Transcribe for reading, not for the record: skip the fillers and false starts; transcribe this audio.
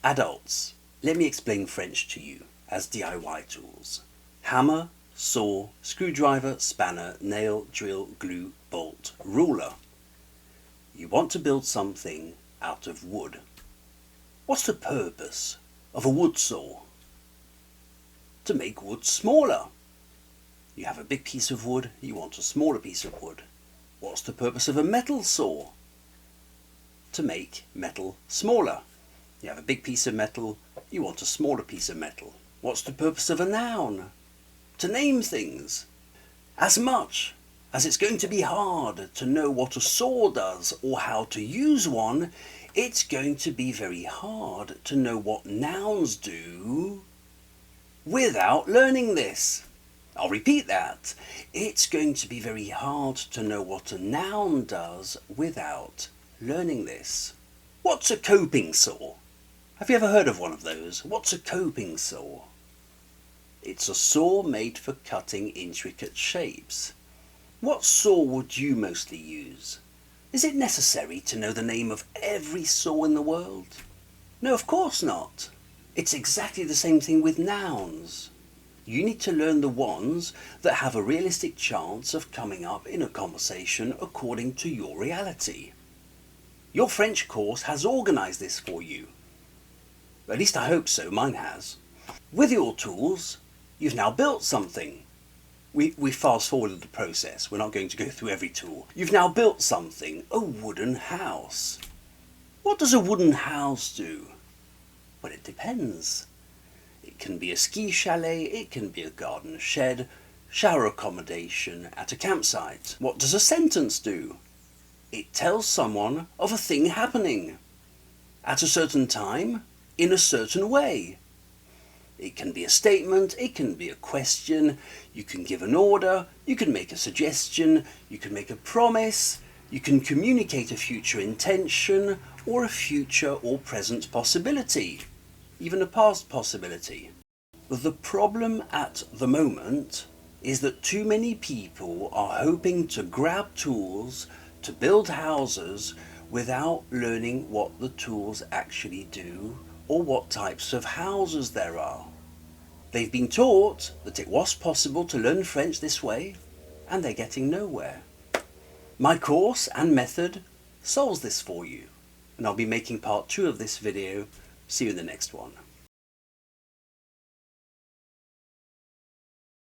Adults, let me explain French to you as DIY tools. Hammer, saw, screwdriver, spanner, nail, drill, glue, bolt, ruler. You want to build something out of wood. What's the purpose of a wood saw? To make wood smaller. You have a big piece of wood, you want a smaller piece of wood. What's the purpose of a metal saw? To make metal smaller. You have a big piece of metal, you want a smaller piece of metal. What's the purpose of a noun? To name things. As much as it's going to be hard to know what a saw does or how to use one, it's going to be very hard to know what nouns do without learning this. I'll repeat that. It's going to be very hard to know what a noun does without learning this. What's a coping saw? Have you ever heard of one of those? What's a coping saw? It's a saw made for cutting intricate shapes. What saw would you mostly use? Is it necessary to know the name of every saw in the world? No, of course not. It's exactly the same thing with nouns. You need to learn the ones that have a realistic chance of coming up in a conversation according to your reality. Your French course has organised this for you. At least I hope so, mine has. With your tools, you've now built something. We fast forwarded the process, we're not going to go through every tool. You've now built something, a wooden house. What does a wooden house do? Well, it depends. It can be a ski chalet, it can be a garden shed, shower accommodation at a campsite. What does a sentence do? It tells someone of a thing happening at a certain time, in a certain way. It can be a statement, it can be a question, you can give an order, you can make a suggestion, you can make a promise, you can communicate a future intention or a future or present possibility, even a past possibility. The problem at the moment is that too many people are hoping to grab tools to build houses without learning what the tools actually do or what types of houses there are. They've been taught that it was possible to learn French this way, and they're getting nowhere. My course and method solves this for you, and I'll be making part 2 of this video. See you in the next one.